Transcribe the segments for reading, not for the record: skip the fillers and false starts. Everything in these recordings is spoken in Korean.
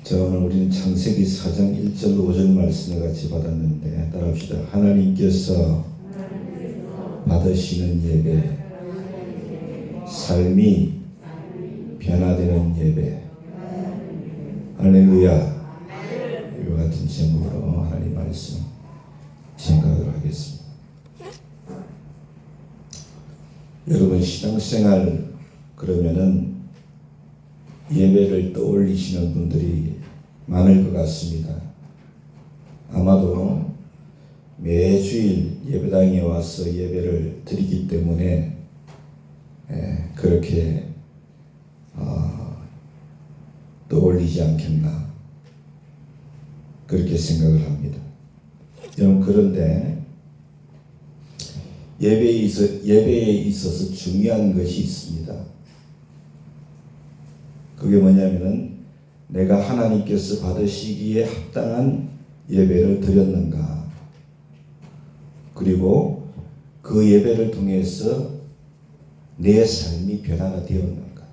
자, 오늘 우리는 창세기 4장 1절 5절 말씀을 같이 받았는데 따라합시다. 하나님께서 받으시는 예배, 삶이 변화되는 예배. 할렐루야. 이와 같은 제목으로 하나님 말씀 생각을 하겠습니다. 여러분 신앙생활 그러면은 예배를 떠올리시는 분들이 많을 것 같습니다. 아마도 매주일 예배당에 와서 예배를 드리기 때문에 그렇게 떠올리지 않겠나 그렇게 생각을 합니다. 여러분 그런데 예배에 있어서 중요한 것이 있습니다. 그게 뭐냐면은 내가 하나님께서 받으시기에 합당한 예배를 드렸는가, 그리고 그 예배를 통해서 내 삶이 변화가 되었는가.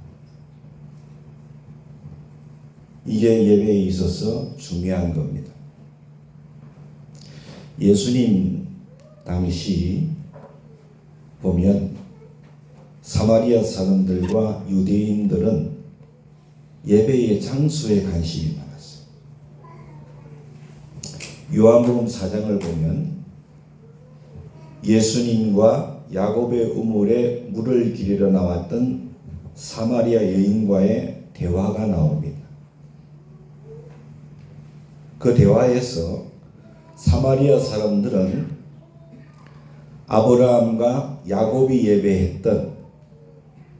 이게 예배에 있어서 중요한 겁니다. 예수님 당시 보면 사마리아 사람들과 유대인들은 예배의 장소에 관심이 많았어요. 요한복음 4장을 보면 예수님과 야곱의 우물에 물을 기르러 나왔던 사마리아 여인과의 대화가 나옵니다. 그 대화에서 사마리아 사람들은 아브라함과 야곱이 예배했던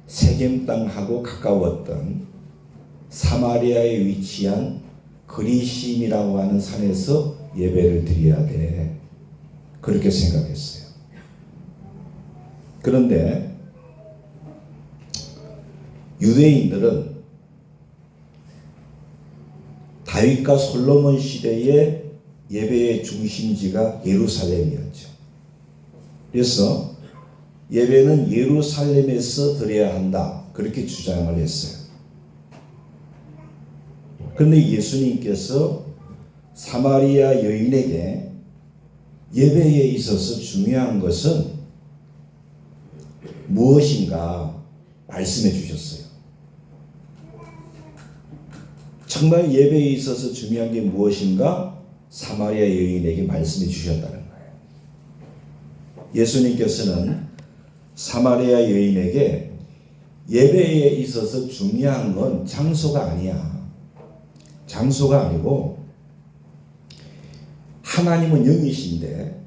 세겜 땅하고 가까웠던 사마리아에 위치한 그리심이라고 하는 산에서 예배를 드려야 돼. 그렇게 생각했어요. 그런데 유대인들은 다윗과 솔로몬 시대의 예배의 중심지가 예루살렘이었죠. 그래서 예배는 예루살렘에서 드려야 한다. 그렇게 주장을 했어요. 그런데 예수님께서 사마리아 여인에게 예배에 있어서 중요한 것은 무엇인가 말씀해 주셨어요. 정말 예배에 있어서 중요한 게 무엇인가 사마리아 여인에게 말씀해 주셨다는 거예요. 예수님께서는 사마리아 여인에게 예배에 있어서 중요한 건 장소가 아니야. 장소가 아니고 하나님은 영이신데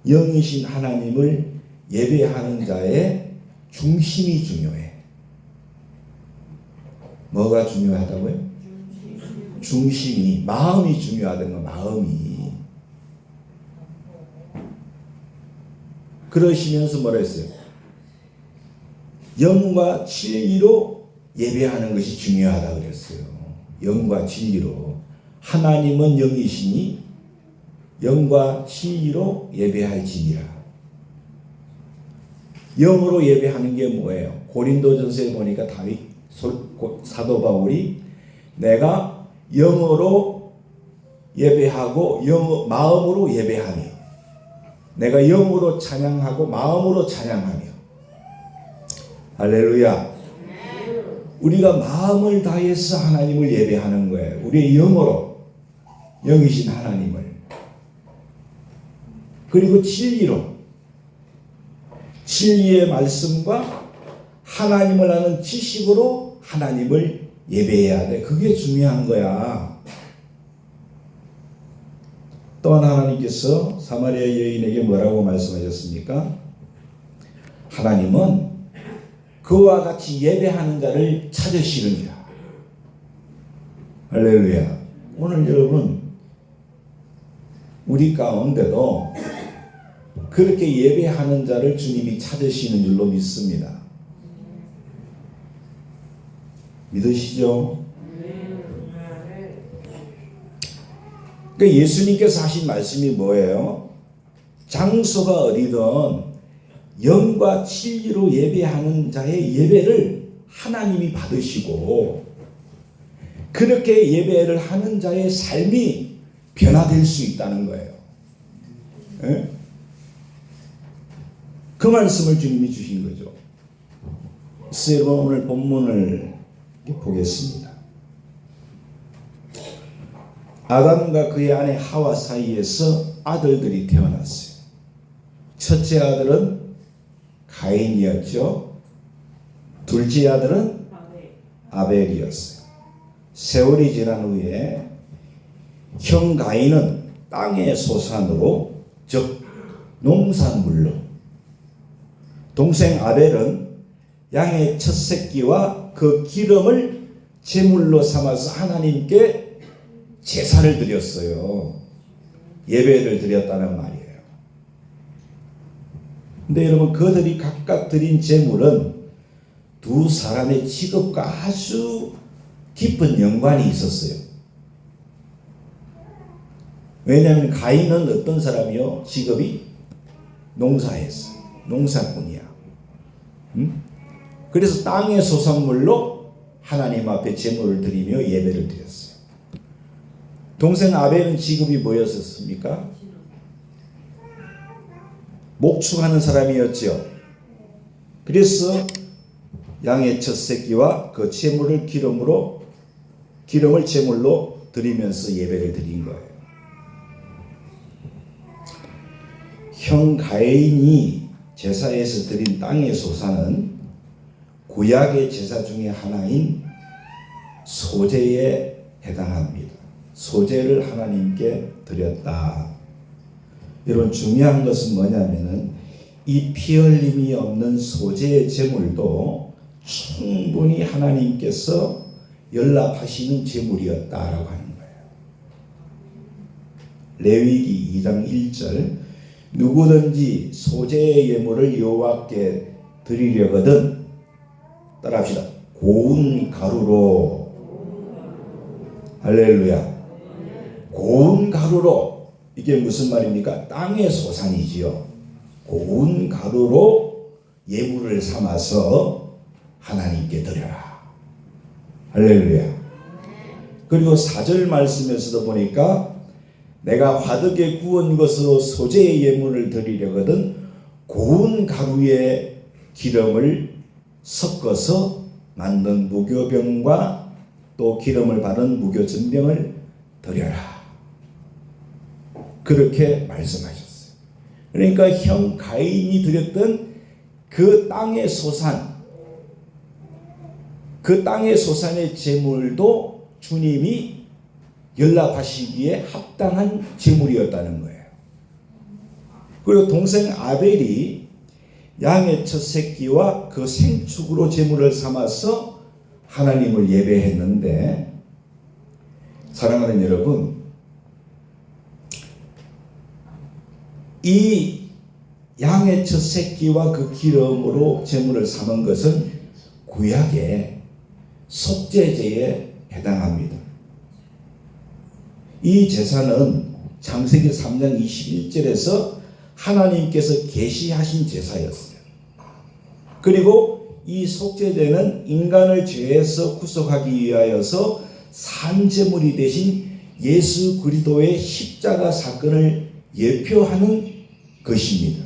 영이신 하나님을 예배하는 자의 중심이 중요해. 뭐가 중요하다고요? 중심이, 마음이 중요하다는 거, 마음이. 그러시면서 뭐라 했어요? 영과 진리로 예배하는 것이 중요하다 그랬어요. 영과 진리로. 하나님은 영이시니 영과 진리로 예배할지니라. 영으로 예배하는 게 뭐예요? 고린도전서에 보니까 사도 바울이 내가 영으로 예배하고 마음으로 예배하며, 내가 영으로 찬양하고 마음으로 찬양하며. 할렐루야. 우리가 마음을 다해서 하나님을 예배하는 거예요. 우리의 영으로, 영이신 하나님을. 그리고 진리로, 진리의 말씀과 하나님을 아는 지식으로 하나님을 예배해야 돼. 그게 중요한 거야. 또한 하나님께서 사마리아 여인에게 뭐라고 말씀하셨습니까? 하나님은 그와 같이 예배하는 자를 찾으시느니라. 할렐루야. 오늘 여러분 우리 가운데도 그렇게 예배하는 자를 주님이 찾으시는 줄로 믿습니다. 믿으시죠? 그러니까 예수님께서 하신 말씀이 뭐예요? 장소가 어디든 영과 진리로 예배하는 자의 예배를 하나님이 받으시고 그렇게 예배를 하는 자의 삶이 변화될 수 있다는 거예요. 예? 그 말씀을 주님이 주신 거죠. 그래서 여러분 오늘 본문을 보겠습니다. 아담과 그의 아내 하와 사이에서 아들들이 태어났어요. 첫째 아들은 가인이었죠. 둘째 아들은 아벨이었어요. 세월이 지난 후에 형 가인은 땅의 소산으로, 즉 농산물로, 동생 아벨은 양의 첫 새끼와 그 기름을 제물로 삼아서 하나님께 제사를 드렸어요. 예배를 드렸다는 말이에요. 근데 여러분, 그들이 각각 드린 제물은 두 사람의 직업과 아주 깊은 연관이 있었어요. 왜냐하면 가인은 어떤 사람이요? 직업이 농사했어. 농사꾼이야. 그래서 땅의 소산물로 하나님 앞에 제물을 드리며 예배를 드렸어요. 동생 아벨은 직업이 뭐였습니까? 목축하는 사람이었죠. 그래서 양의 첫 새끼와 그 제물을 기름을 제물로 드리면서 예배를 드린 거예요. 형 가인이 제사에서 드린 땅의 소산은 구약의 제사 중에 하나인 소제에 해당합니다. 소제를 하나님께 드렸다. 여러분, 중요한 것은 뭐냐면은 이 피 흘림이 없는 소제의 제물도 충분히 하나님께서 연락하시는 제물이었다라고 하는 거예요. 레위기 2장 1절, 누구든지 소제의 예물을 여호와께 드리려거든, 따라합시다. 고운 가루로, 할렐루야, 고운 가루로. 이게 무슨 말입니까? 땅의 소산이지요. 고운 가루로 예물을 삼아서 하나님께 드려라. 할렐루야. 그리고 4절 말씀에서도 보니까 내가 화덕에 구운 것으로 소제의 예물을 드리려거든 고운 가루에 기름을 섞어서 만든 무교병과 또 기름을 바른 무교전병을 드려라. 그렇게 말씀하셨어요. 그러니까 형 가인이 드렸던 그 땅의 소산, 그 땅의 소산의 제물도 주님이 연락하시기에 합당한 제물이었다는 거예요. 그리고 동생 아벨이 양의 첫 새끼와 그 생축으로 제물을 삼아서 하나님을 예배했는데, 사랑하는 여러분, 이 양의 첫 새끼와 그 기름으로 제물을 삼은 것은 구약의 속죄제에 해당합니다. 이 제사는 창세기 3장 21절에서 하나님께서 계시하신 제사였어요. 그리고 이 속죄제는 인간을 죄에서 구속하기 위하여서 산제물이 되신 예수 그리스도의 십자가 사건을 예표하는 것입니다.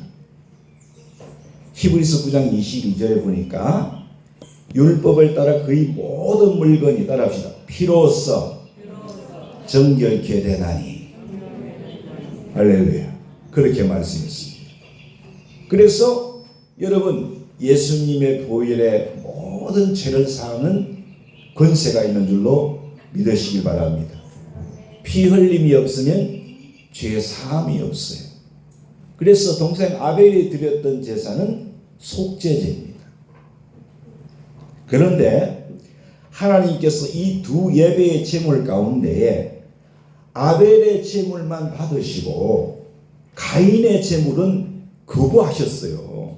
히브리서 9장 22절에 보니까 율법을 따라 그의 모든 물건이, 따라합시다, 피로써 정결케 되나니. 할렐루야. 그렇게 말씀했습니다. 그래서 여러분, 예수님의 보혈에 모든 죄를 사하는 권세가 있는 줄로 믿으시길 바랍니다. 피 흘림이 없으면 죄 사함이 없어요. 그래서 동생 아벨이 드렸던 제사는 속죄제입니다. 그런데 하나님께서 이 두 예배의 제물 가운데에 아벨의 제물만 받으시고 가인의 제물은 거부하셨어요.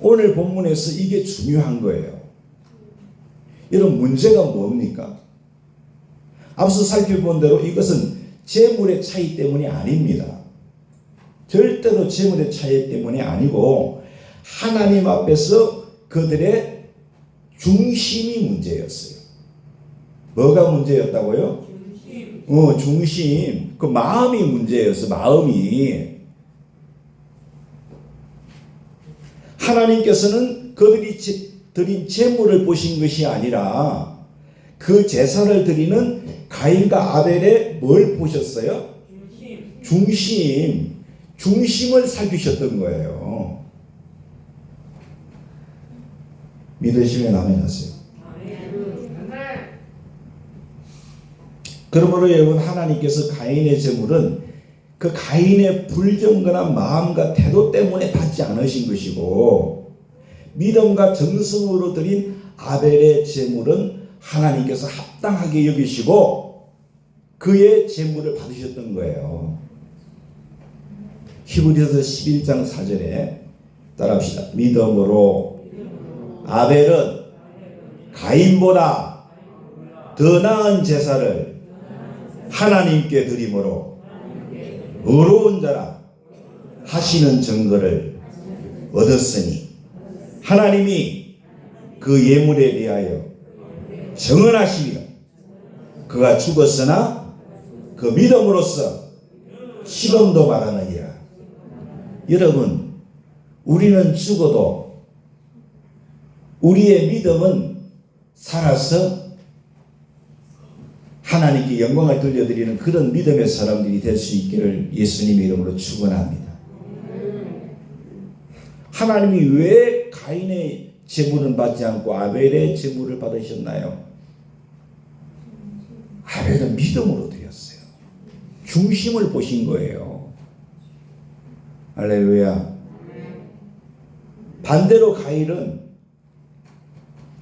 오늘 본문에서 이게 중요한 거예요. 여러분, 문제가 뭡니까? 앞서 살펴본 대로 이것은 제물의 차이 때문이 아닙니다. 절대로 제물의 차이 때문이 아니고 하나님 앞에서 그들의 중심이 문제였어요. 뭐가 문제였다고요? 중심. 그 마음이 문제였어. 마음이. 하나님께서는 그들이 드린 제물을 보신 것이 아니라 그 제사를 드리는 가인과 아벨의 뭘 보셨어요? 중심을 살피셨던 거예요. 믿으시면 아멘 하세요. 그러므로 여러분, 하나님께서 가인의 제물은 그 가인의 불경건한 마음과 태도 때문에 받지 않으신 것이고, 믿음과 정성으로 드린 아벨의 제물은 하나님께서 합당하게 여기시고 그의 제물을 받으셨던 거예요. 히브리서 11장 4절에 따라합시다. 믿음으로 아벨은 가인보다 더 나은 제사를 하나님께 드림으로 의로운 자라 하시는 증거를 얻었으니 하나님이 그 예물에 대하여 정언하시리라. 그가 죽었으나 그 믿음으로써 시험도 말하느니라. 여러분, 우리는 죽어도 우리의 믿음은 살아서 하나님께 영광을 돌려드리는 그런 믿음의 사람들이 될 수 있기를 예수님의 이름으로 축원합니다. 하나님이 왜 가인의 제물은 받지 않고 아벨의 제물을 받으셨나요? 아벨은 믿음으로 드렸어요. 중심을 보신 거예요. 할렐루야. 반대로 가인은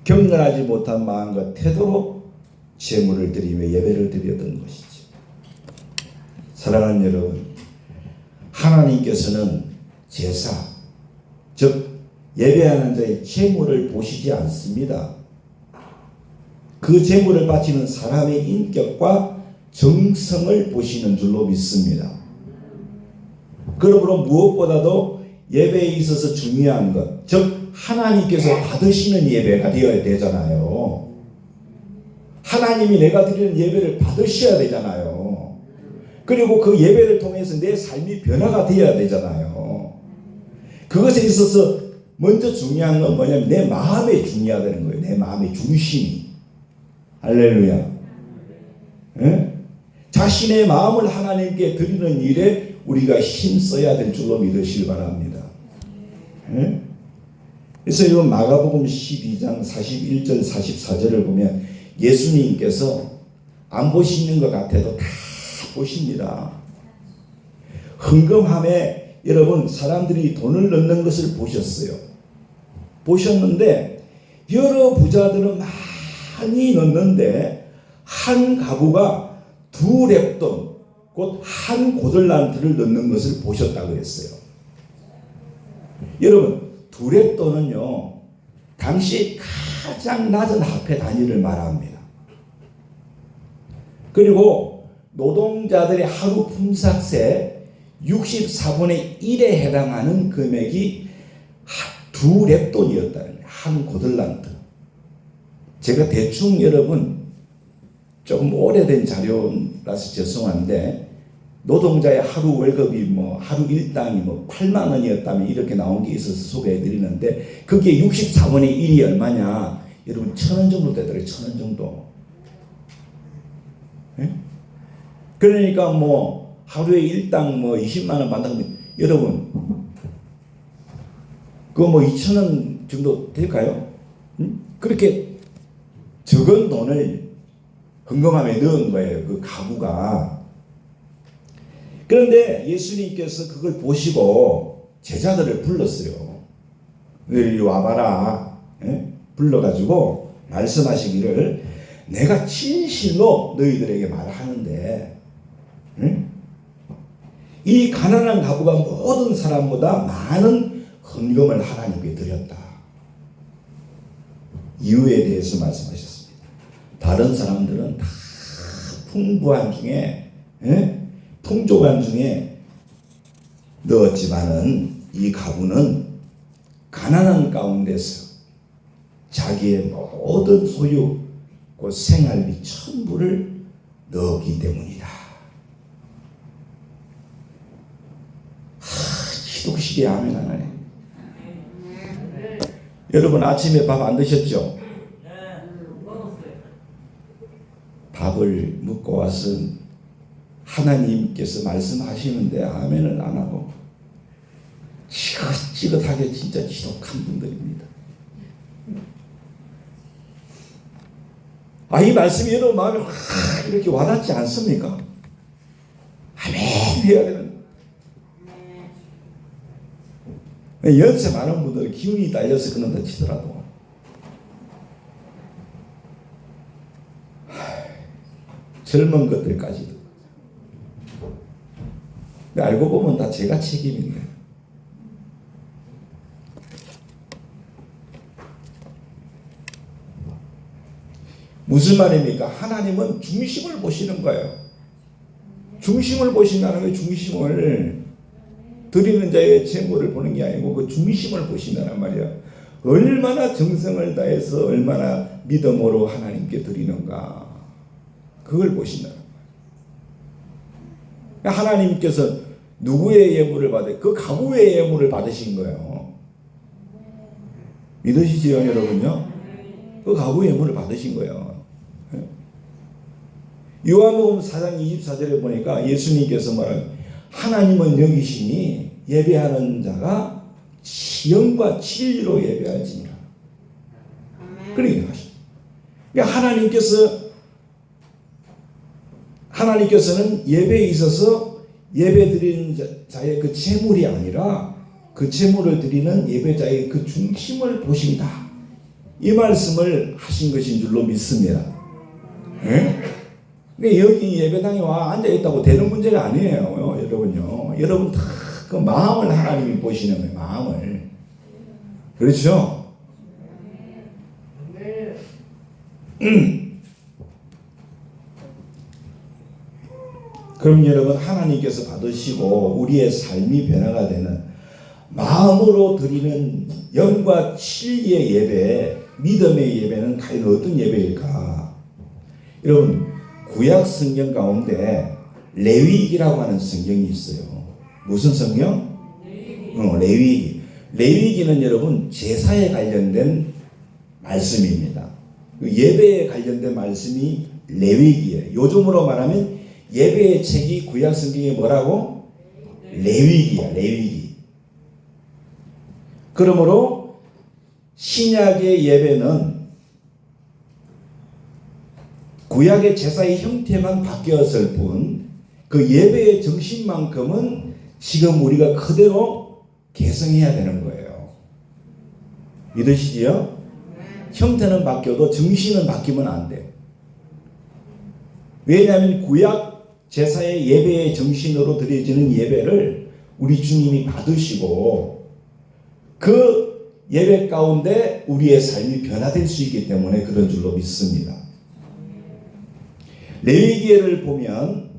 경건하지 못한 마음과 태도로 제물을 드리며 예배를 드렸던 것이죠. 사랑하는 여러분, 하나님께서는 제사, 즉 예배하는 자의 제물을 보시지 않습니다. 그 제물을 바치는 사람의 인격과 정성을 보시는 줄로 믿습니다. 그러므로 무엇보다도 예배에 있어서 중요한 것, 즉 하나님께서 받으시는 예배가 되어야 되잖아요. 하나님이 내가 드리는 예배를 받으셔야 되잖아요. 그리고 그 예배를 통해서 내 삶이 변화가 되어야 되잖아요. 그것에 있어서 먼저 중요한 건 뭐냐면 내 마음에 중요하다는 거예요. 내 마음의 중심이. 할렐루야. 네? 자신의 마음을 하나님께 드리는 일에 우리가 힘써야 될 줄로 믿으시기 바랍니다. 네? 그래서 이번 마가복음 12장 41절 44절을 보면 예수님께서 안 보시는 것 같아도 다 보십니다. 헌금함에 여러분 사람들이 돈을 넣는 것을 보셨어요. 보셨는데 여러 부자들은 많이 넣는데 한 가구가 2렙돈 곧 한 고들란트를 넣는 것을 보셨다고 그랬어요. 여러분 2렙돈은요 당시 가장 낮은 화폐 단위를 말합니다. 그리고 노동자들의 하루 품삯의 64분의 1에 해당하는 금액이 2렙돈이었다는 거예요. 한 고들란트. 제가 대충 여러분 조금 오래된 자료라서 죄송한데 노동자의 하루 월급이 하루 일당이 8만 원이었다면 이렇게 나온 게 있어서 소개해 드리는데 그게 64분의 1이 얼마냐? 여러분 1,000원 정도 되더라고요. 1,000원 정도. 네? 그러니까 하루에 일당 20만 원 받는다면 여러분 그거 2,000원 정도 될까요? 그렇게 적은 돈을 헌금함에 넣은 거예요. 그 가구가. 그런데 예수님께서 그걸 보시고 제자들을 불렀어요. 이리 와봐라. 예? 불러가지고 말씀하시기를 내가 진실로 너희들에게 말하는데 이 가난한 가구가 모든 사람보다 많은 헌금을 하나님께 드렸다. 이유에 대해서 말씀하셨습니다. 다른 사람들은 다 풍부한 중에 풍족한 중에 넣었지만은 이 가구는 가난한 가운데서 자기의 모든 소유 그 생활비 천부를 넣었기 때문이다. 기독식이 아멘 안 하네. 여러분 아침에 밥 안 드셨죠? 밥을 먹고 와서 하나님께서 말씀하시는데 아멘을 안 하고 지긋지긋하게 진짜 지독한 분들입니다. 이 말씀이 여러분 마음에 확 이렇게 와닿지 않습니까? 아멘 해야 되는. 연세 많은 분들은 기운이 딸려서 그런다 치더라도 젊은 것들까지도 알고 보면 다 제가 책임인데 무슨 말입니까? 하나님은 중심을 보시는 거예요. 중심을 보신다는 게 중심을 드리는 자의 재물을 보는 게 아니고 그 중심을 보신다는 말이야. 얼마나 정성을 다해서 얼마나 믿음으로 하나님께 드리는가 그걸 보신다는 거야. 하나님께서 누구의 예물을 받아요? 그 가구의 예물을 받으신 거예요. 믿으시지요 여러분요? 그 가구의 예물을 받으신 거예요. 요한복음 4장 24절에 보니까 예수님께서 말하는 하나님은 여기시니 예배하는 자가 영과 진리로 예배할지니라. 그러니까 하나님께서는 예배에 있어서 예배 드리는 자의 그 재물이 아니라 그 재물을 드리는 예배자의 그 중심을 보신다. 이 말씀을 하신 것인 줄로 믿습니다. 여기 예배당에 와 앉아있다고 되는 문제가 아니에요. 여러분요. 여러분 다 그 마음을 하나님이 보시는 거예요. 마음을. 그렇죠? 그럼 여러분 하나님께서 받으시고 우리의 삶이 변화가 되는 마음으로 드리는 영과 진리의 예배, 믿음의 예배는 과연 어떤 예배일까? 여러분 구약 성경 가운데 레위기라고 하는 성경이 있어요. 무슨 성경? 레위기. 레위기는 여러분 제사에 관련된 말씀입니다. 예배에 관련된 말씀이 레위기예요. 요즘으로 말하면 예배의 책이 구약 성경에 뭐라고? 레위기야. 레위기. 그러므로 신약의 예배는 구약의 제사의 형태만 바뀌었을 뿐 그 예배의 정신만큼은 지금 우리가 그대로 개성해야 되는 거예요. 믿으시지요? 형태는 바뀌어도 정신은 바뀌면 안 돼. 왜냐하면 구약 제사의 예배의 정신으로 드려지는 예배를 우리 주님이 받으시고 그 예배 가운데 우리의 삶이 변화될 수 있기 때문에 그런 줄로 믿습니다. 레위기를 보면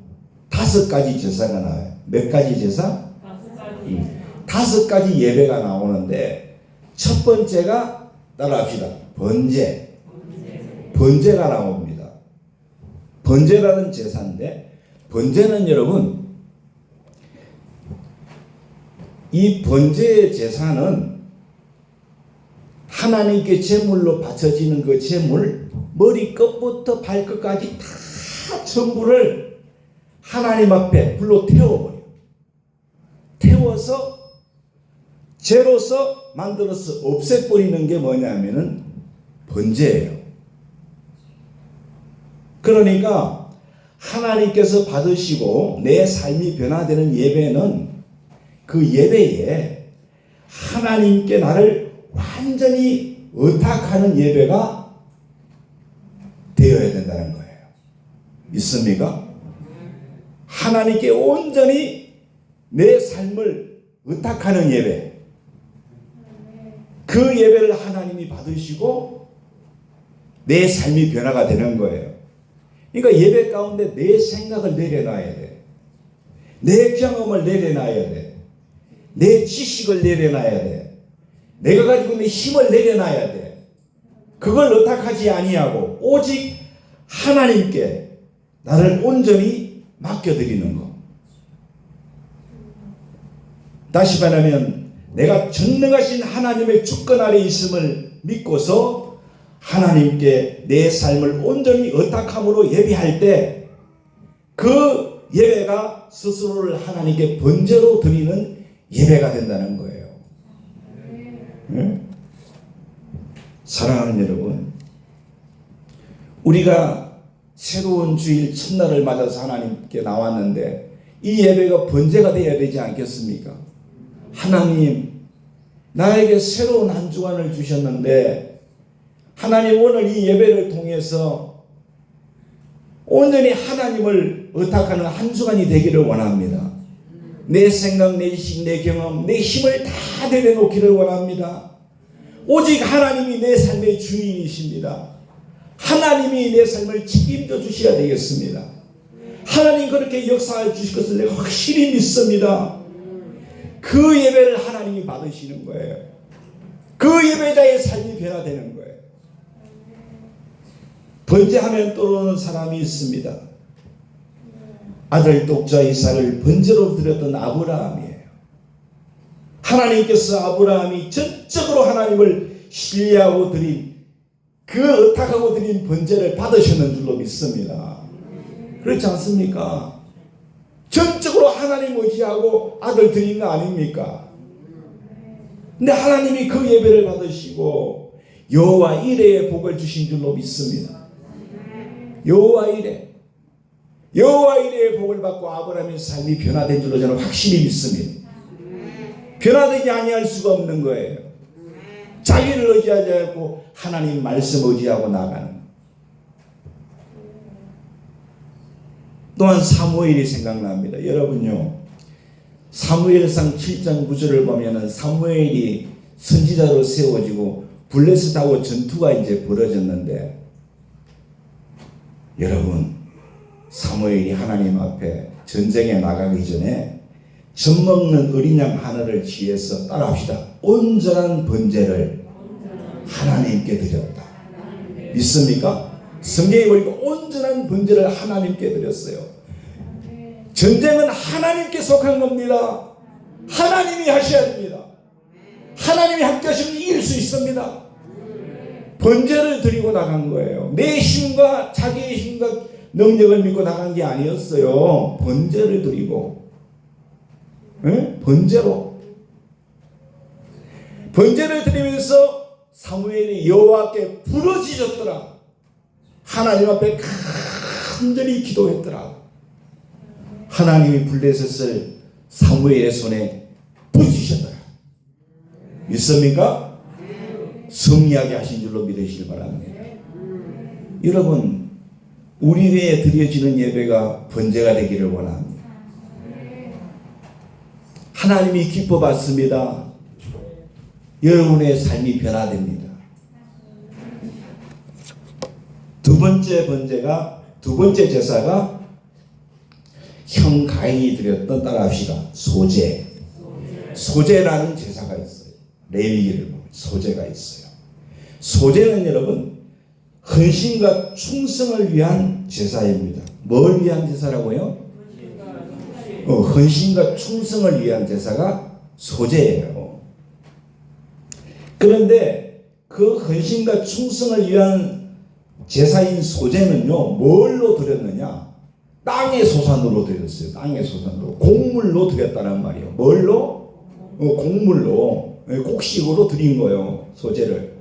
5가지 제사가 나와요. 몇 가지 제사? 5가지 예배가 나오는데 첫 번째가 따라합시다. 번제. 번제가 나옵니다. 번제라는 제사인데 번제는 여러분 이 번제의 제사는 하나님께 제물로 바쳐지는 그 제물 머리끝부터 발끝까지 다 전부를 하나님 앞에 불로 태워버려요. 태워서 죄로서 만들어서 없애버리는 게 뭐냐면은 번제예요. 그러니까 하나님께서 받으시고 내 삶이 변화되는 예배는 그 예배에 하나님께 나를 완전히 의탁하는 예배가 되어야 된다는 거예요. 믿습니까? 하나님께 온전히 내 삶을 의탁하는 예배. 그 예배를 하나님이 받으시고 내 삶이 변화가 되는 거예요. 그러니까 예배 가운데 내 생각을 내려놔야 돼. 내 경험을 내려놔야 돼. 내 지식을 내려놔야 돼. 내가 가지고 있는 힘을 내려놔야 돼. 그걸 의탁하지 아니하고 오직 하나님께 나를 온전히 맡겨드리는 것. 다시 말하면 내가 전능하신 하나님의 주권 아래 있음을 믿고서 하나님께 내 삶을 온전히 의탁함으로 예배할 때 그 예배가 스스로를 하나님께 번제로 드리는 예배가 된다는 거예요. 응? 사랑하는 여러분, 우리가 새로운 주일 첫날을 맞아서 하나님께 나왔는데 이 예배가 번제가 되어야 되지 않겠습니까? 하나님, 나에게 새로운 한 주간을 주셨는데 하나님, 오늘 이 예배를 통해서 온전히 하나님을 의탁하는 한 주간이 되기를 원합니다. 내 생각, 내 식, 내 경험, 내 힘을 다 내려놓기를 원합니다. 오직 하나님이 내 삶의 주인이십니다. 하나님이 내 삶을 책임져 주셔야 되겠습니다. 하나님 그렇게 역사해 주실 것을 내가 확실히 믿습니다. 그 예배를 하나님이 받으시는 거예요. 그 예배자의 삶이 변화되는 거예요. 번제하면 떠오르는 사람이 있습니다. 아들 독자 이삭을 번제로 드렸던 아브라함이에요. 하나님께서 아브라함이 전적으로 하나님을 신뢰하고 드린 그 의탁하고 드린 번제를 받으셨는 줄로 믿습니다. 그렇지 않습니까? 전적으로 하나님 의지하고 아들 드린 거 아닙니까? 근데 하나님이 그 예배를 받으시고 여호와 이레의 복을 주신 줄로 믿습니다. 여호와 이레의 복을 받고 아브라함의 삶이 변화된 줄로 저는 확실히 믿습니다. 변화되지 아니할 수가 없는 거예요. 자기를 의지하지 않고 하나님 말씀 의지하고 나가는. 또한 사무엘이 생각납니다. 여러분요, 사무엘상 7장 9절을 보면은 사무엘이 선지자로 세워지고 블레셋하고 전투가 이제 벌어졌는데, 여러분, 사무엘이 하나님 앞에 전쟁에 나가기 전에 젖 먹는 어린 양 하나를 취해서 따라합시다. 온전한 번제를 하나님께 드렸다. 믿습니까? 성경에 보니까 온전한 번제를 하나님께 드렸어요. 전쟁은 하나님께 속한 겁니다. 하나님이 하셔야 됩니다. 하나님이 함께 하시면 이길 수 있습니다. 번제를 드리고 나간 거예요. 내 힘과 자기의 힘과 능력을 믿고 나간 게 아니었어요. 번제를 드리고, 번제로 번제를 드리면서 사무엘이 여호와께 부르짖었더라. 하나님 앞에 간절히 기도했더라. 하나님이 블레셋을 사무엘의 손에 부주셨더라. 믿습니까? 승리하게 하신 줄로 믿으시길 바랍니다. 여러분, 우리 교회에 드려지는 예배가 번제가 되기를 원합니다. 하나님이 기뻐 받습니다. 여러분의 삶이 변화됩니다. 두 번째 제사가 형 가인이 드렸던, 따라합시다, 소제라는 제사가 있어요. 레위기를 보면 소제가 있어요. 소제는 여러분 헌신과 충성을 위한 제사입니다. 뭘 위한 제사라고요? 헌신과 충성을 위한 제사가 소제예요. 그런데 그 헌신과 충성을 위한 제사인 소제는요, 뭘로 드렸느냐? 땅의 소산으로 드렸어요. 땅의 소산으로. 곡물로 드렸다는 말이에요. 뭘로? 곡물로, 곡식으로 드린 거예요. 소제를.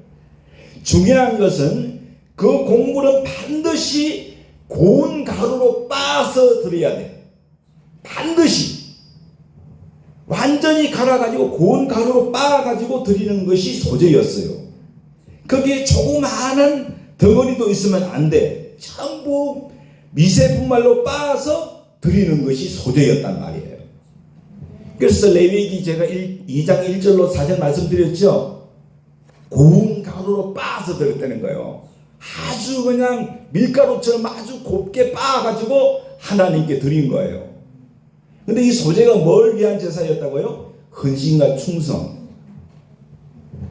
중요한 것은 그 곡물은 반드시 고운 가루로 빻아서 드려야 돼. 반드시. 완전히 갈아가지고 고운 가루로 빻아가지고 드리는 것이 소제였어요. 거기에 조그마한 덩어리도 있으면 안 돼. 전부 미세분말로 빻아서 드리는 것이 소제였단 말이에요. 그래서 레위기 제가 2장 1절로 4절 말씀드렸죠. 고운 가루로 빻아서 드렸다는 거예요. 아주 그냥 밀가루처럼 아주 곱게 빻아가지고 하나님께 드린 거예요. 근데 이 소제가 뭘 위한 제사였다고요? 헌신과 충성.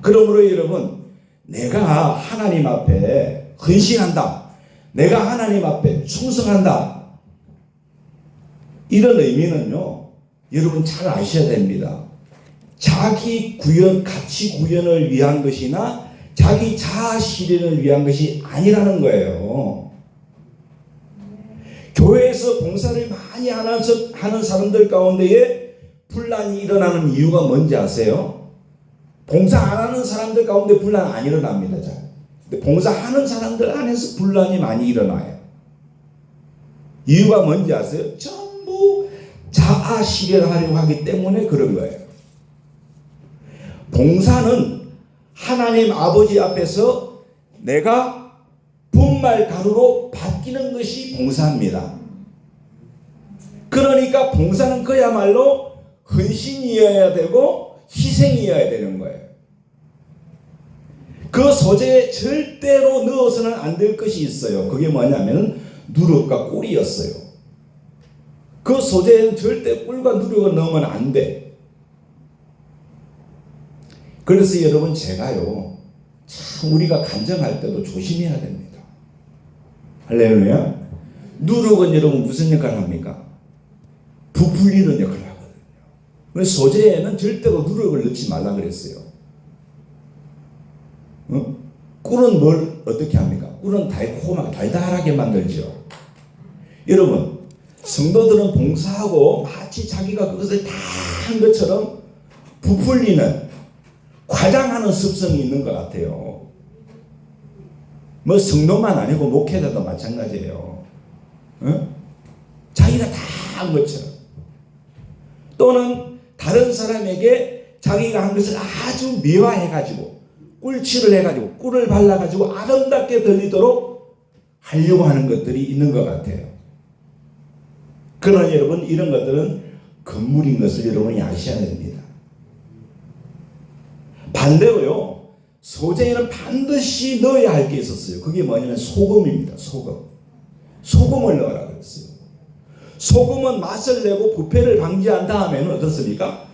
그러므로 여러분, 내가 하나님 앞에 헌신한다. 내가 하나님 앞에 충성한다. 이런 의미는요, 여러분 잘 아셔야 됩니다. 자기 구현, 가치 구현을 위한 것이나 자기 자아 실현을 위한 것이 아니라는 거예요. 교회에서 봉사를 많이 하는 사람들 가운데에 분란이 일어나는 이유가 뭔지 아세요? 봉사 안 하는 사람들 가운데 분란 안 일어납니다. 잘. 근데 봉사하는 사람들 안에서 분란이 많이 일어나요. 이유가 뭔지 아세요? 전부 자아 실현하려고 하기 때문에 그런 거예요. 봉사는 하나님 아버지 앞에서 내가 분말 가루로 바뀌는 것이 봉사입니다. 그러니까 봉사는 그야말로 헌신이어야 되고 희생이어야 되는 거예요. 그 소재에 절대로 넣어서는 안 될 것이 있어요. 그게 뭐냐면 누룩과 꿀이었어요. 그 소재에는 절대 꿀과 누룩을 넣으면 안 돼. 그래서 여러분 제가요, 참 우리가 간증할 때도 조심해야 됩니다. 할렐루야. 누룩은 여러분 무슨 역할을 합니까? 부풀리는 역할을 하거든요. 그래서 소재에는 절대로 누룩을 넣지 말라 그랬어요. 꿀은 뭘 어떻게 합니까? 꿀은 달콤하게 달달하게 만들죠. 여러분, 성도들은 봉사하고 마치 자기가 그것을 다 한 것처럼 부풀리는, 과장하는 습성이 있는 것 같아요. 뭐 성도만 아니고 목회자도 마찬가지예요. 자기가 다 한 것처럼. 또는 다른 사람에게 자기가 한 것을 아주 미화해가지고 꿀칠을 해가지고 꿀을 발라가지고 아름답게 들리도록 하려고 하는 것들이 있는 것 같아요. 그러나 여러분, 이런 것들은 건물인 것을 여러분이 아셔야 됩니다. 반대로요, 소재에는 반드시 넣어야 할 게 있었어요. 그게 뭐냐면 소금입니다. 소금을 넣어라 그랬어요. 소금은 맛을 내고 부패를 방지한 다음에는 어떻습니까?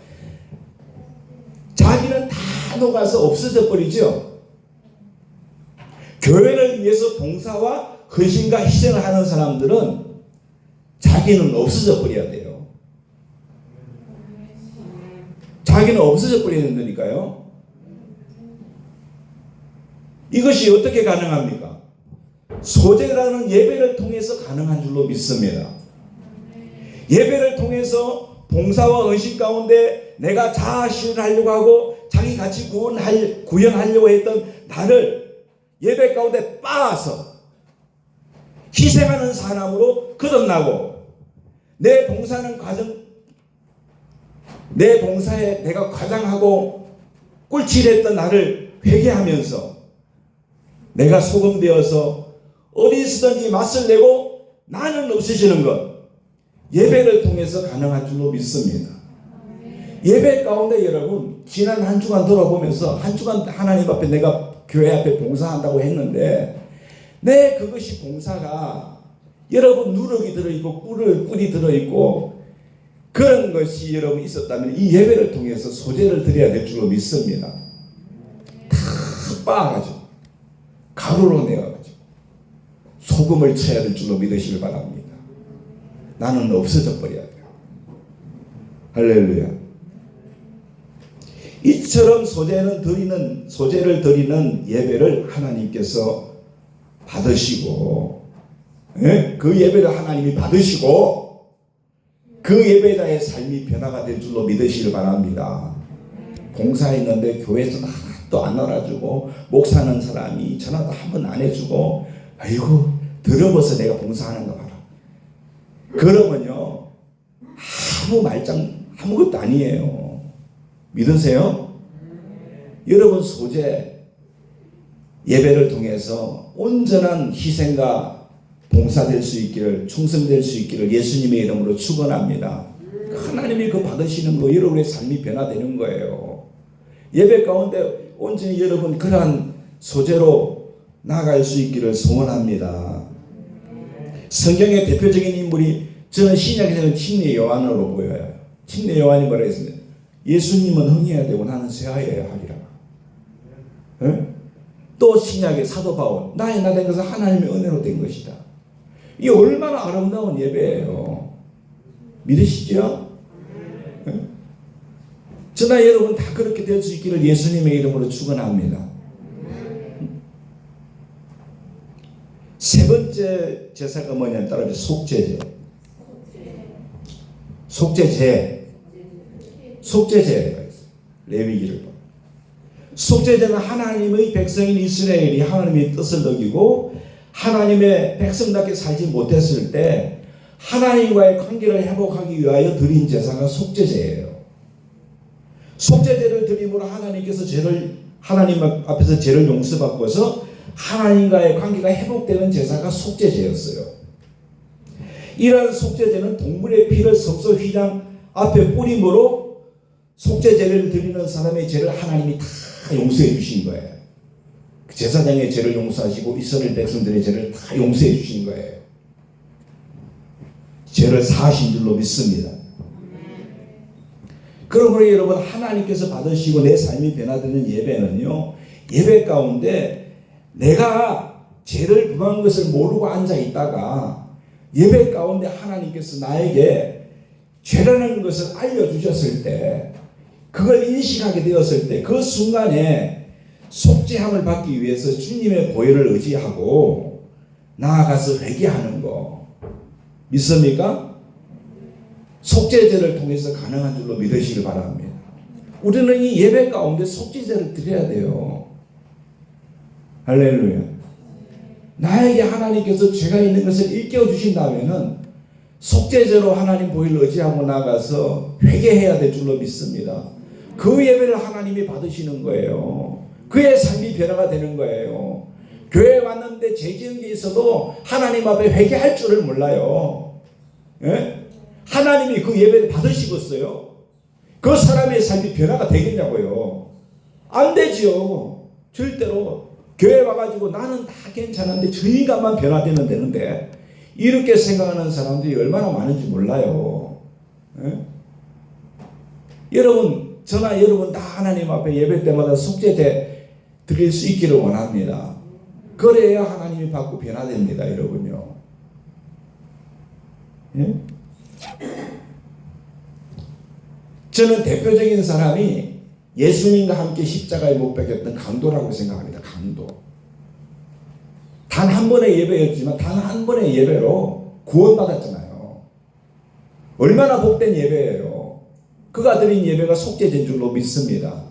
자기는 다 녹아서 없어져 버리죠. 교회를 위해서 봉사와 헌신과 희생을 하는 사람들은 자기는 없어져 버려야 돼요. 자기는 없어져 버려야 된다니까요. 이것이 어떻게 가능합니까? 소재라는 예배를 통해서 가능한 줄로 믿습니다. 예배를 통해서 봉사와 헌신 가운데 내가 자아 실현하려고 하고 자기 가치 구현하려고 했던 나를 예배 가운데 빻아서 희생하는 사람으로 거듭나고 내 봉사에 내가 과장하고 꿀칠했던 나를 회개하면서 내가 소금되어서 어디서든지 맛을 내고 나는 없어지는 것, 예배를 통해서 가능한 줄로 믿습니다. 예배 가운데 여러분, 지난 한 주간 돌아보면서 한 주간 하나님 앞에 내가 교회 앞에 봉사한다고 했는데 그것이 봉사가 여러분 누룩이 들어있고 꿀이 들어있고 그런 것이 여러분 있었다면 이 예배를 통해서 소재를 드려야 될 줄로 믿습니다. 다 빻아가지고 가루로 내어가지고 소금을 쳐야 될 줄로 믿으시길 바랍니다. 나는 없어져 버려야 돼요. 할렐루야. 이처럼 소재를 드리는 예배를 하나님께서 받으시고, 그 예배를 하나님이 받으시고 그 예배자의 삶이 변화가 될 줄로 믿으시길 바랍니다. 봉사했는데 교회에서 하나도 안 알아주고 목사하는 사람이 전화도 한 번 안 해주고 아이고 더러워서 내가 봉사하는 거 봐라. 그러면요 아무것도 아니에요. 믿으세요? 여러분 소재 예배를 통해서 온전한 희생과 봉사될 수 있기를, 충성될 수 있기를 예수님의 이름으로 축원합니다. 하나님이 그 받으시는 거 여러분의 삶이 변화되는 거예요. 예배 가운데 온전히 여러분 그러한 소재로 나아갈 수 있기를 소원합니다. 성경의 대표적인 인물이 저는 신약에서는 침례 요한으로 보여요. 침례 요한이 뭐라 했습니까? 예수님은 흥해야 되고 나는 쇠하여야 하리라. 또 신약의 사도 바울, 나의 나 된 것은 하나님의 은혜로 된 것이다. 이 얼마나 아름다운 예배예요. 믿으시죠? 저나 여러분 다 그렇게 될 수 있기를 예수님의 이름으로 축원합니다. 세 번째 제사가 뭐냐면 따라서 속죄제. 속죄제가 있어요. 레위기를 봐. 속죄제는 하나님의 백성인 이스라엘이 하나님의 뜻을 어기고 하나님의 백성답게 살지 못했을 때 하나님과의 관계를 회복하기 위하여 드린 제사가 속죄제예요. 속죄제를 드림으로 하나님께서 하나님 앞에서 죄를 용서받고서 하나님과의 관계가 회복되는 제사가 속죄제였어요. 이러한 속죄제는 동물의 피를 성소 휘장 앞에 뿌림으로 속죄제를 드리는 사람의 죄를 하나님이 다 용서해 주신 거예요. 제사장의 죄를 용서하시고 이스라엘 백성들의 죄를 다 용서해 주신 거예요. 죄를 사하신 줄로 믿습니다. 그러므로 여러분 하나님께서 받으시고 내 삶이 변화되는 예배는요, 예배 가운데 내가 죄를 범한 것을 모르고 앉아 있다가 예배 가운데 하나님께서 나에게 죄라는 것을 알려주셨을 때, 그걸 인식하게 되었을 때 그 순간에 속죄함을 받기 위해서 주님의 보혈을 의지하고 나아가서 회개하는 거 믿습니까? 속죄제를 통해서 가능한 줄로 믿으시길 바랍니다. 우리는 이 예배 가운데 속죄제를 드려야 돼요. 할렐루야. 나에게 하나님께서 죄가 있는 것을 일깨워 주신다면은 속죄제로 하나님 보혈을 의지하고 나가서 회개해야 될 줄로 믿습니다. 그 예배를 하나님이 받으시는 거예요. 그의 삶이 변화가 되는 거예요. 교회에 왔는데 죄 지은 게 있어도 하나님 앞에 회개할 줄을 몰라요. 예? 하나님이 그 예배를 받으시겠어요? 그 사람의 삶이 변화가 되겠냐고요? 안 되지요. 절대로. 교회 와가지고 나는 다 괜찮은데 저 인간만 변화되면 되는데 이렇게 생각하는 사람들이 얼마나 많은지 몰라요. 예? 여러분, 저나 여러분 다 하나님 앞에 예배 때마다 속죄제 드릴 수 있기를 원합니다. 그래야 하나님이 받고 변화됩니다, 여러분요. 예? 저는 대표적인 사람이 예수님과 함께 십자가에 못 박혔던 강도라고 생각합니다. 강도. 단 한 번의 예배였지만 단 한 번의 예배로 구원받았잖아요. 얼마나 복된 예배예요. 그가 드린 예배가 속죄된 줄로 믿습니다.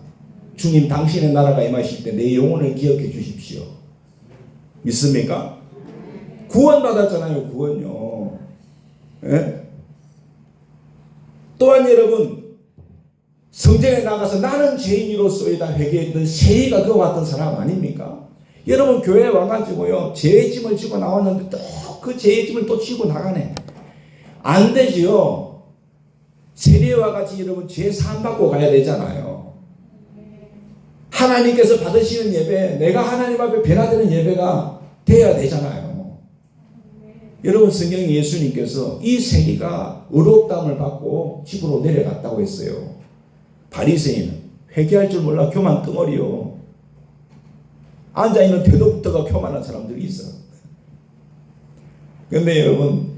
주님, 당신의 나라가 임하실 때 내 영혼을 기억해 주십시오. 믿습니까? 구원받았잖아요. 구원요. 예? 또한 여러분, 성전에 나가서 나는 죄인으로서이다 회개했던 세리가 그와 같은 사람 아닙니까? 여러분, 교회에 와가지고요, 죄의 짐을 지고 나왔는데 또 그 죄의 짐을 또 지고 나가네. 안 되지요. 세리와 같이 여러분 죄 사함 받고 가야 되잖아요. 하나님께서 받으시는 예배, 내가 하나님 앞에 변화되는 예배가 돼야 되잖아요. 여러분, 성경에 예수님께서 이 세리가 의롭다함을 받고 집으로 내려갔다고 했어요. 바리새인은 회개할 줄 몰라 교만 덩어리요. 앉아있는 태도부터가 교만한 사람들이 있어. 그런데 여러분,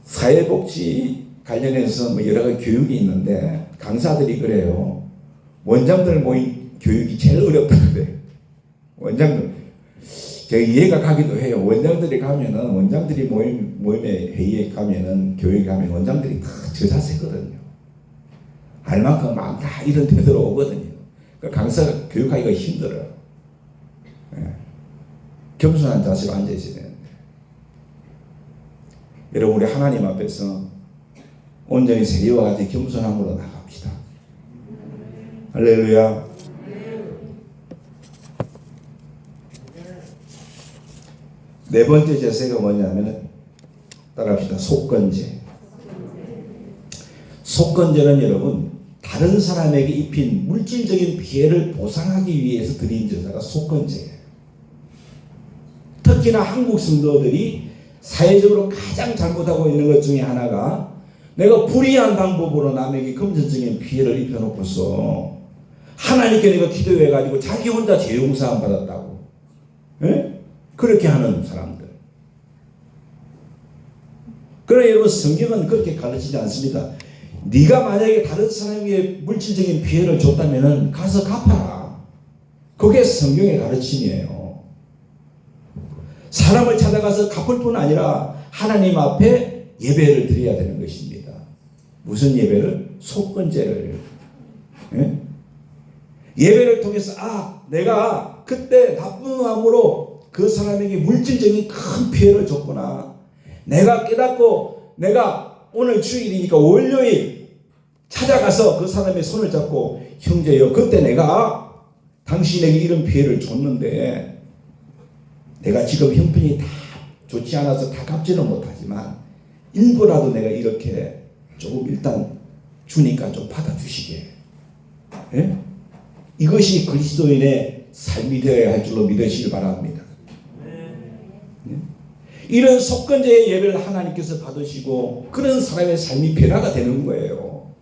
사회복지 관련해서 뭐 여러 가지 교육이 있는데 강사들이 그래요. 원장들 모임 교육이 제일 어렵다 그래. 원장들. 제가 이해가 가기도 해요. 원장들이 가면은, 원장들이 모임에 회의에 가면은, 교육에 가면 원장들이 다 저자세거든요. 할 만큼 막 다 이런 태도로 오거든요. 그러니까 강사가 교육하기가 힘들어요. 예. 겸손한 자세로 앉아있어야 되는데. 여러분, 우리 하나님 앞에서 온전히 세리와 같이 겸손함으로 나갑시다. 할렐루야. 네 번째 제사가 뭐냐면 따라합시다. 속건제. 속건제는 여러분, 다른 사람에게 입힌 물질적인 피해를 보상하기 위해서 드린 제사가 속건제예요. 특히나 한국 성도들이 사회적으로 가장 잘못하고 있는 것 중에 하나가 내가 불의한 방법으로 남에게 금전적인 피해를 입혀놓고서 하나님께 내가 기도해가지고 자기 혼자 죄용서함 받았다고. 예? 그렇게 하는 사람들. 그러나 여러분, 성경은 그렇게 가르치지 않습니다. 네가 만약에 다른 사람에게 물질적인 피해를 줬다면 가서 갚아라. 그게 성경의 가르침이에요. 사람을 찾아가서 갚을 뿐 아니라 하나님 앞에 예배를 드려야 되는 것입니다. 무슨 예배를? 속건제를. 예? 예배를 통해서 내가 그때 나쁜 마음으로 그 사람에게 물질적인 큰 피해를 줬구나. 내가 깨닫고 내가 오늘 주일이니까 월요일 찾아가서 그 사람의 손을 잡고 형제여, 그때 내가 당신에게 이런 피해를 줬는데 내가 지금 형편이 다 좋지 않아서 다 갚지는 못하지만 일부라도 내가 이렇게 조금 일단 주니까 좀 받아주시게. 예? 이것이 그리스도인의 삶이 되어야 할 줄로 믿으시길 바랍니다. 예? 이런 속건제의 예배를 하나님께서 받으시고 그런 사람의 삶이 변화가 되는 거예요.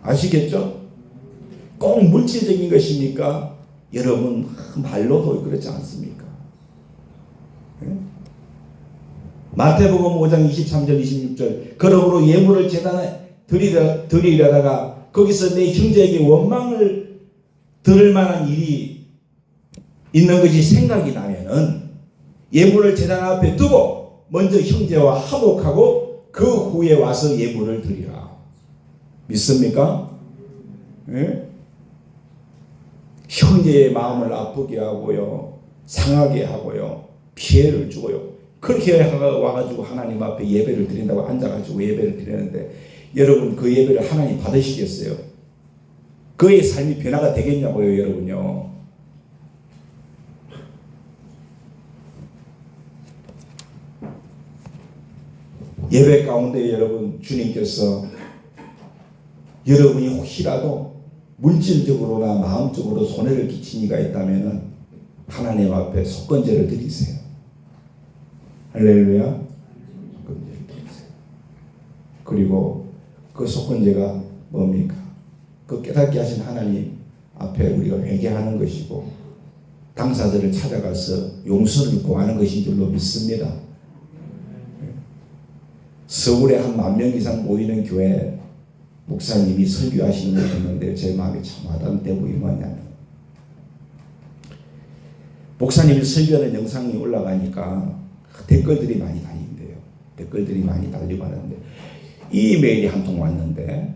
아시겠죠? 꼭 물질적인 것입니까? 여러분, 말로도 그렇지 않습니까? 예? 마태복음 5장 23절 26절 그러므로 예물을 제단에 드리려다가 거기서 내 형제에게 원망을 들을 만한 일이 있는 것이 생각이 나면은 예물을 제단 앞에 두고 먼저 형제와 화목하고 그 후에 와서 예물을 드리라. 믿습니까? 예? 형제의 마음을 아프게 하고요, 상하게 하고요, 피해를 주고요. 그렇게 와가지고 하나님 앞에 예배를 드린다고 앉아가지고 예배를 드리는데 여러분, 그 예배를 하나님 받으시겠어요? 그의 삶이 변화가 되겠냐고요, 여러분요. 예배 가운데 여러분, 주님께서 여러분이 혹시라도 물질적으로나 마음적으로 손해를 끼친 이가 있다면 하나님 앞에 속건제를 드리세요. 할렐루야. 속건제를 드리세요. 그리고 그 속건제가 뭡니까? 그 깨닫게 하신 하나님 앞에 우리가 회개하는 것이고 당사자를 찾아가서 용서를 구하는 것인 줄로 믿습니다. 서울에 한 10,000명 이상 모이는 교회 목사님이 설교하시는 걸 듣는데 제 마음이 참 와닿는 부분이 뭐냐면, 목사님이 설교하는 영상이 올라가니까 댓글들이 많이 달린대요. 댓글들이 많이 달리고 하는데 이메일이 한 통 왔는데,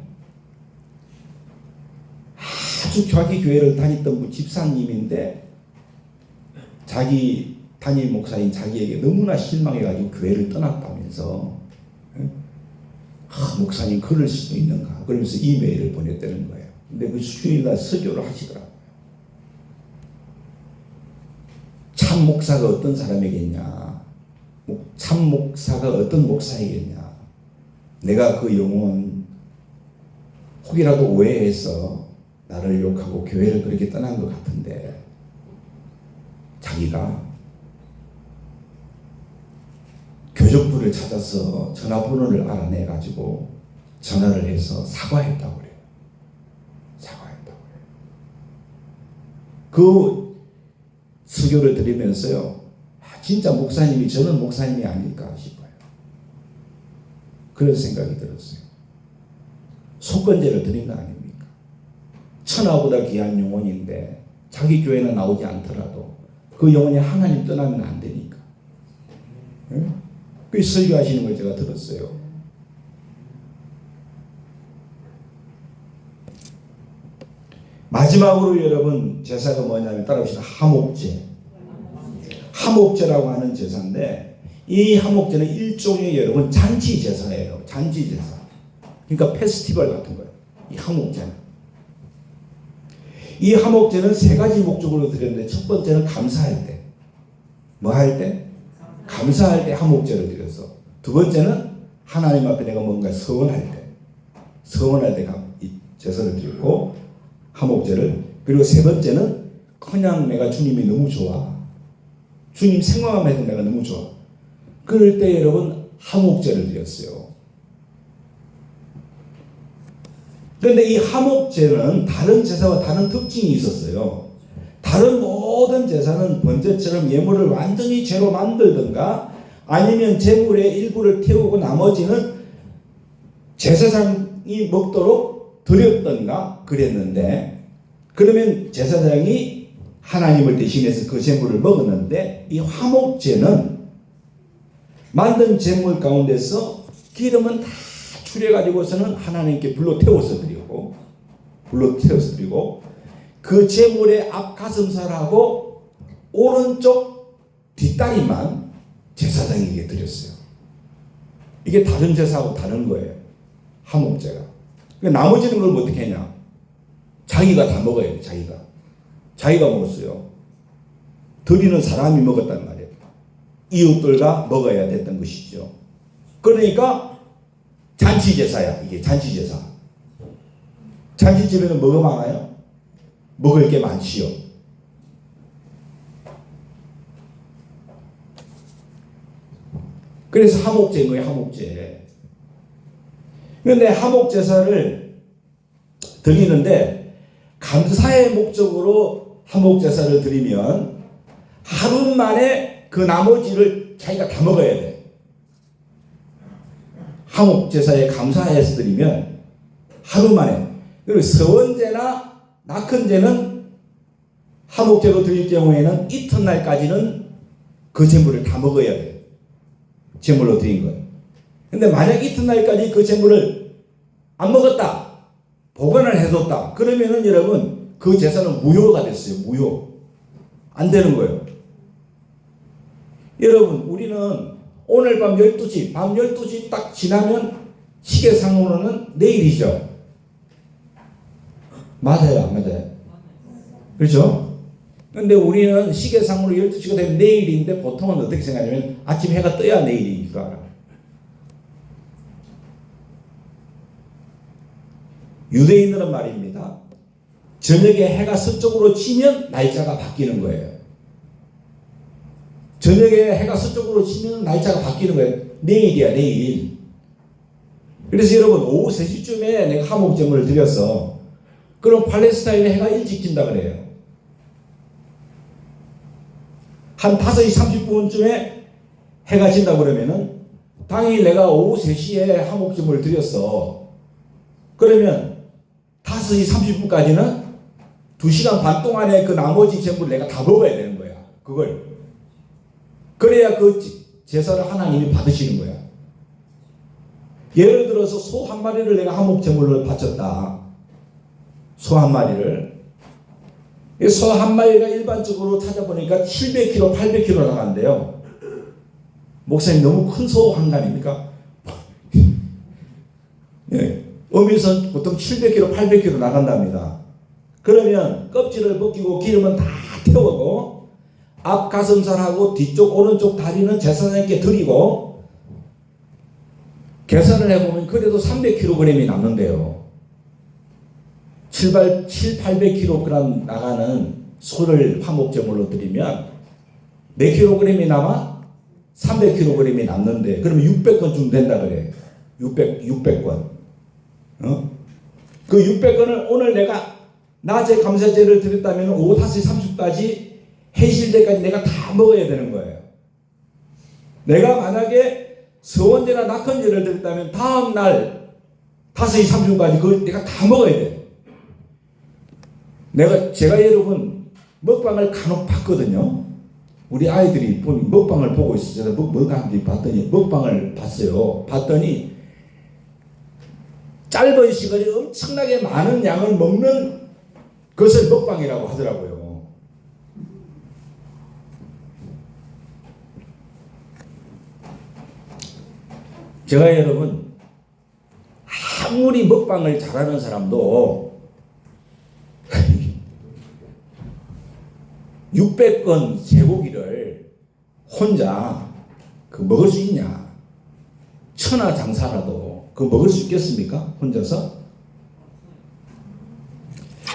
아주 자기 교회를 다녔던 집사님인데 자기 담임 목사인 자기에게 너무나 실망해가지고 교회를 떠났다면서, 목사님 그럴 수도 있는가 그러면서 이메일을 보냈다는 거예요. 근데 그 주일날 설교를 하시더라고요. 참 목사가 어떤 사람이겠냐, 참 목사가 어떤 목사이겠냐, 내가 그 영혼 혹이라도 오해해서 나를 욕하고 교회를 그렇게 떠난 것 같은데 자기가 교적부를 찾아서 전화번호를 알아내가지고 전화를 해서 사과했다고 그래요. 사과했다고 그래요. 그 설교를 들으면서요, 진짜 목사님이 저는 목사님이 아닐까 싶어요. 그런 생각이 들었어요. 속건제를 드린 거 아닙니까? 천하보다 귀한 영혼인데 자기 교회는 나오지 않더라도 그 영혼이 하나님 떠나면 안 되니까. 응? 그 설교하시는 걸 제가 들었어요. 마지막으로 여러분, 제사가 뭐냐면 따라합시다. 화목제. 화목제라고 하는 제사인데 이 화목제는 일종의 여러분 잔치 제사예요. 잔치 제사. 그러니까 페스티벌 같은 거예요. 이 화목제는. 이 화목제는 세 가지 목적으로 드렸는데 첫 번째는 감사할 때. 뭐 할 때? 감사할 때 화목제를 드려서, 두 번째는 하나님 앞에 내가 뭔가 서원할 때, 서원할 때 이 제사를 드리고 화목제를, 그리고 세 번째는 그냥 내가 주님이 너무 좋아, 주님 생각만 해도 내가 너무 좋아, 그럴 때 여러분 화목제를 드렸어요. 그런데 이 화목제는 다른 제사와 다른 특징이 있었어요. 다른 모든 제사는 번제처럼 예물을 완전히 죄로 만들든가 아니면 제물의 일부를 태우고 나머지는 제사장이 먹도록 드렸던가 그랬는데, 그러면 제사장이 하나님을 대신해서 그 제물을 먹었는데, 이 화목제는 만든 제물 가운데서 기름은 다 추려가지고서는 하나님께 불로 태워서 드리고 그 제물의 앞가슴살하고 오른쪽 뒷다리만 제사장에게 드렸어요. 이게 다른 제사하고 다른 거예요. 화목제가. 나머지는 걸 어떻게 했냐? 자기가 다 먹어야 돼. 자기가 먹었어요. 드리는 사람이 먹었단 말이에요. 이웃들과 먹어야 됐던 것이죠. 그러니까 잔치제사야. 이게 잔치제사. 잔치집에는 뭐가 많아요? 먹을 게 많지요. 그래서 화목제인 거예요. 화목제. 그런데 화목제사를 드리는데 감사의 목적으로 화목제사를 드리면 하루 만에 그 나머지를 자기가 다 먹어야 돼. 화목제사에 감사해서 드리면 하루 만에. 그리고 서원제나 낙헌제는 화목제로 드릴 경우에는 이튿날까지는 그 제물을 다 먹어야 돼요. 제물로 드린 거예요. 근데 만약 이튿날까지 그 제물을 안 먹었다, 보관을 해뒀다, 그러면은 여러분 그 제사는 무효가 됐어요. 무효. 안 되는 거예요. 여러분, 우리는 오늘 밤 12시 딱 지나면 시계상으로는 내일이죠. 맞아요, 안 맞아요? 그렇죠? 근데 우리는 시계상으로 12시가 되면 내일인데 보통은 어떻게 생각하냐면 아침 해가 떠야 내일인 줄 알아. 유대인들은 말입니다. 저녁에 해가 서쪽으로 치면 날짜가 바뀌는 거예요. 저녁에 해가 서쪽으로 치면 날짜가 바뀌는 거예요. 내일이야, 내일. 그래서 여러분, 오후 3시쯤에 내가 화목제물을 드렸어. 그럼 팔레스타인에 해가 일찍 진다 그래요. 한 5시 30분쯤에 해가 진다 그러면은 당일 내가 오후 3시에 화목제물을 드렸어. 그러면 5시 30분까지는 2시간 반 동안에 그 나머지 제물을 내가 다 먹어야 되는 거야. 그걸. 그래야 그 제사를 하나님이 받으시는 거야. 예를 들어서 소 한 마리를 내가 화목제물로 바쳤다. 소 한 마리를. 소 한 마리가 일반적으로 찾아보니까 700kg, 800kg 나간대요. 목사님 너무 큰 소 한 단입니까? 예. 어미선 보통 700kg, 800kg 나간답니다. 그러면 껍질을 벗기고 기름은 다 태우고 앞 가슴살하고 뒤쪽 오른쪽 다리는 제사장님께 드리고 계산을 해보면 그래도 300kg이 남는데요. 800kg 나가는 소를 화목제물로 드리면 몇 kg이 남아? 300kg이 남는데 그러면 600건쯤 된다 그래. 600건. 그 600건을 오늘 내가 낮에 감사제를 드렸다면 오후 5시 30분까지 해질 때까지 내가 다 먹어야 되는 거예요. 내가 만약에 서원제나 낙헌제를 드렸다면 다음날 5시 30분까지 그걸 내가 다 먹어야 돼. 제가 여러분 먹방을 간혹 봤거든요. 우리 아이들이 먹방을 보고 있어요. 뭐가 하는지 봤더니 먹방을 봤어요. 봤더니 짧은 시간에 엄청나게 많은 양을 먹는 것을 먹방이라고 하더라고요. 제가 여러분 아무리 먹방을 잘하는 사람도 600건 쇠고기를 혼자 먹을 수 있냐? 천하장사라도 먹을 수 있겠습니까? 혼자서?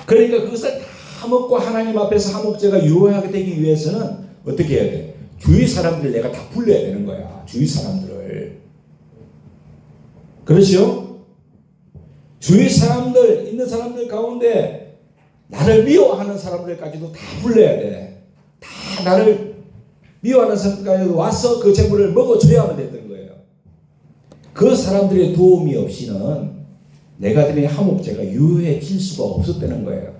그러니까 그것을 다 먹고 하나님 앞에서 화목제가 유효하게 되기 위해서는 어떻게 해야 돼? 주위 사람들을 내가 다 불러야 되는 거야. 주위 사람들을. 그렇죠? 주위 사람들, 있는 사람들 가운데 나를 미워하는 사람들까지도 다 불러야 돼. 다 나를 미워하는 사람들까지 와서 그 재물을 먹어줘야만 됐던 거예요. 그 사람들의 도움이 없이는 내가 드린 화목제가 유효해질 수가 없었다는 거예요.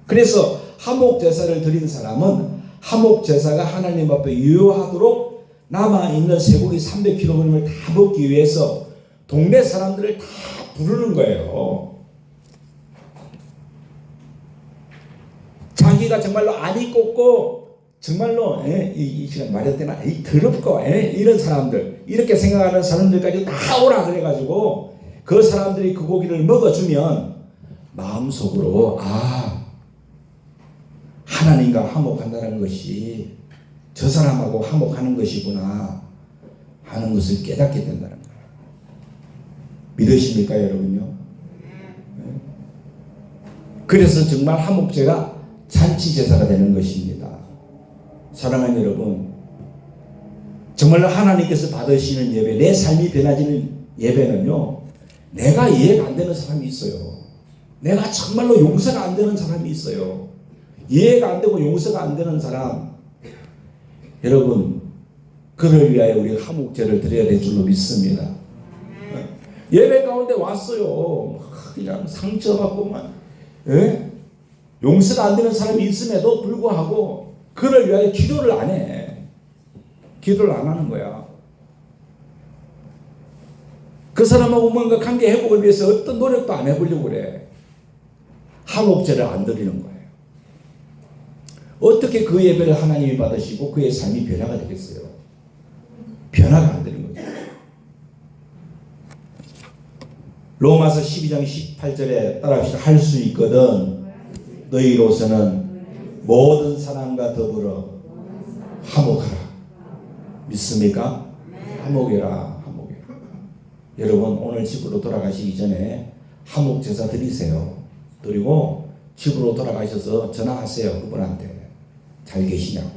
그래서 화목제사를 드린 사람은 화목제사가 하나님 앞에 유효하도록 남아있는 쇠고기 300kg을 다 먹기 위해서 동네 사람들을 다 부르는 거예요. 자기가 정말로 안이 꼽고 정말로 이 시간 말할 때는 더럽고 이런 사람들, 이렇게 생각하는 사람들까지 다 오라 그래가지고 그 사람들이 그 고기를 먹어주면 마음속으로 하나님과 화목한다는 것이 저 사람하고 화목하는 것이구나 하는 것을 깨닫게 된다는 거예요. 믿으십니까 여러분요? 그래서 정말 화목제가 잔치제사가 되는 것입니다. 사랑하는 여러분, 정말로 하나님께서 받으시는 예배, 내 삶이 변화지는 예배는요, 내가 이해가 안 되는 사람이 있어요. 내가 정말로 용서가 안 되는 사람이 있어요. 이해가 안 되고 용서가 안 되는 사람, 여러분, 그를 위하여 우리가 화목제를 드려야 될 줄로 믿습니다. 예배 가운데 왔어요. 그냥 상처받고만, 용서가 안 되는 사람이 있음에도 불구하고 그를 위하여 기도를 안 해. 기도를 안 하는 거야. 그 사람하고 뭔가 관계 회복을 위해서 어떤 노력도 안 해보려고 그래. 화목제를 안 드리는 거예요. 어떻게 그 예배를 하나님이 받으시고 그의 삶이 변화가 되겠어요? 변화가 안 되는 거죠. 로마서 12장 18절에 따라합시다. 할 수 있거든 너희로서는 모든 사람과 더불어 화목하라. 믿습니까? 화목해라. 화목해라. 여러분, 오늘 집으로 돌아가시기 전에 화목제사 드리세요. 그리고 집으로 돌아가셔서 전화하세요. 그분한테. 잘 계시냐고.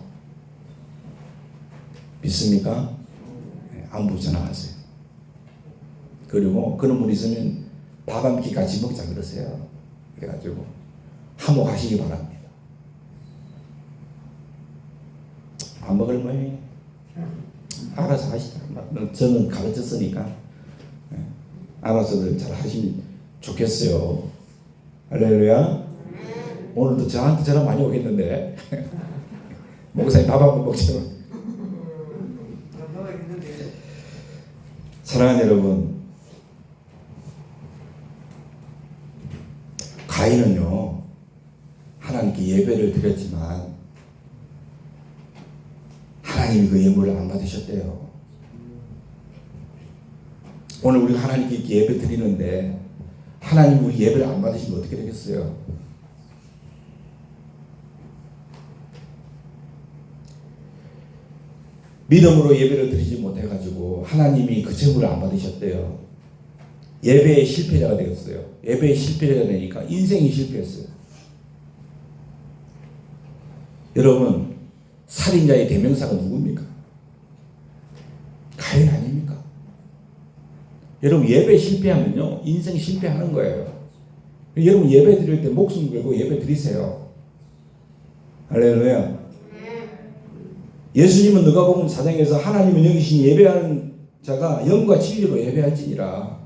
믿습니까? 안부 전화하세요. 그리고 그런 분 있으면 밥 한 끼 같이 먹자 그러세요. 그래가지고 화목하시기 바랍니다. 안 먹을 모양이에요. 알아서 하시다. 저는 가르쳤으니까 알아서들 잘 하시면 좋겠어요. 할렐루야. 오늘도 저한테 전화 많이 오겠는데 목사님 밥 한번 먹자고. 사랑하는 여러분, 가인은요 하나님께 예배를 드렸지만 하나님이 그 예물을 안 받으셨대요. 오늘 우리가 하나님께 예배 드리는데 하나님 우리 예배를 안 받으시면 어떻게 되겠어요? 믿음으로 예배를 드리지 못해가지고 하나님이 그 제물을 안 받으셨대요. 예배의 실패자가 되었어요. 예배의 실패자가 되니까 인생이 실패했어요. 여러분, 살인자의 대명사가 누굽니까? 가인 아닙니까? 여러분, 예배 실패하면요 인생 실패하는 거예요. 여러분, 예배 드릴 때 목숨 걸고 예배 드리세요. 할렐루야. 예수님은 누가복음 4장에서 하나님은 여기신 예배하는 자가 영과 진리로 예배할지니라.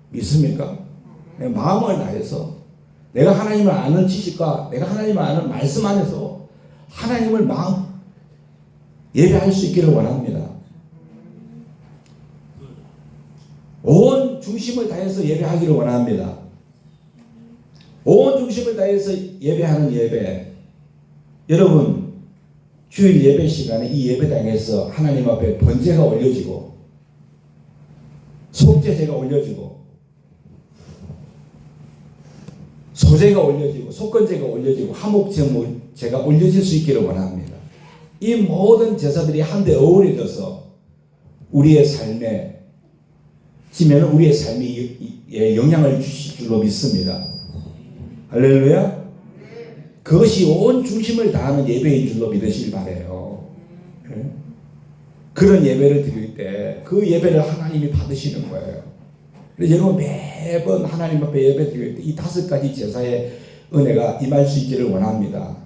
믿습니까? 내 마음을 다해서 내가 하나님을 아는 지식과 내가 하나님을 아는 말씀 안에서 하나님을 마음 예배할 수 있기를 원합니다. 온 중심을 다해서 예배하기를 원합니다. 온 중심을 다해서 예배하는 예배. 여러분, 주일 예배 시간에 이 예배당에서 하나님 앞에 번제가 올려지고 속죄제가 올려지고 소제가 올려지고 속건제가 올려지고 화목제가 올려질 수 있기를 원합니다. 이 모든 제사들이 한데 어우러져서 우리의 삶에 지면 우리의 삶에 영향을 주실 줄로 믿습니다. 할렐루야. 그것이 온 중심을 다하는 예배인 줄로 믿으시길 바라요. 그런 예배를 드릴 때 그 예배를 하나님이 받으시는 거예요. 그래서 여러분 매번 하나님 앞에 예배드릴 때 이 5가지 제사의 은혜가 임할 수 있기를 원합니다.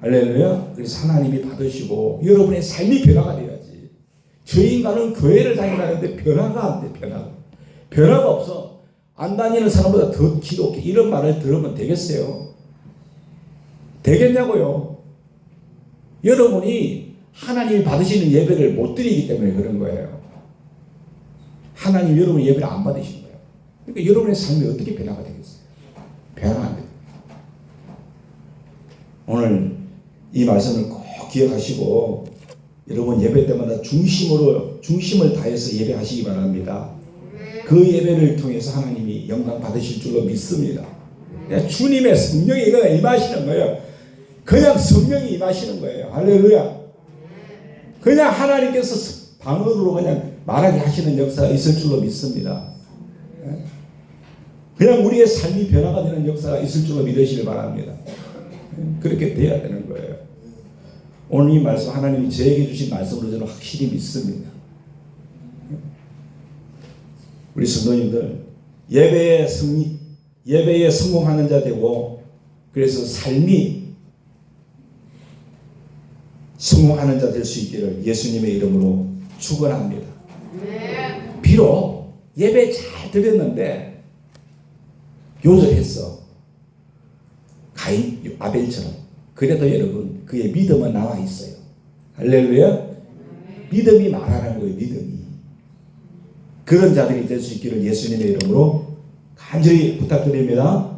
할렐루야. 그래서 하나님이 받으시고 여러분의 삶이 변화가 돼야지. 저 인간은 교회를 다닌다는데 변화가 안 돼. 변화가 없어. 안 다니는 사람보다 더 기독해. 이런 말을 들으면 되겠어요? 되겠냐고요. 여러분이 하나님이 받으시는 예배를 못 드리기 때문에 그런 거예요. 하나님 여러분의 예배를 안 받으신 거예요. 그러니까 여러분의 삶이 어떻게 변화가 되겠어요? 변화가 안 돼요. 오늘 이 말씀을 꼭 기억하시고 여러분 예배 때마다 중심을 다해서 예배하시기 바랍니다. 그 예배를 통해서 하나님이 영광 받으실 줄로 믿습니다. 주님의 성령이 임하시는 거예요. 그냥 성령이 임하시는 거예요. 할렐루야. 그냥 하나님께서 방언으로 그냥 말하게 하시는 역사가 있을 줄로 믿습니다. 그냥 우리의 삶이 변화가 되는 역사가 있을 줄로 믿으시길 바랍니다. 그렇게 돼야 되는 거예요. 오늘 이 말씀 하나님이 저에게 주신 말씀으로 저는 확실히 믿습니다. 우리 성도님들 예배에 성공하는 자 되고 그래서 삶이 성공하는 자 될 수 있기를 예수님의 이름으로 축원합니다. 비록 예배 잘 드렸는데 요절했어. 가인 아벨처럼. 그래도 여러분 그의 믿음은 남아 있어요. 할렐루야. 믿음이 말하는 거예요. 믿음이. 그런 자들이 될 수 있기를 예수님의 이름으로 간절히 부탁드립니다.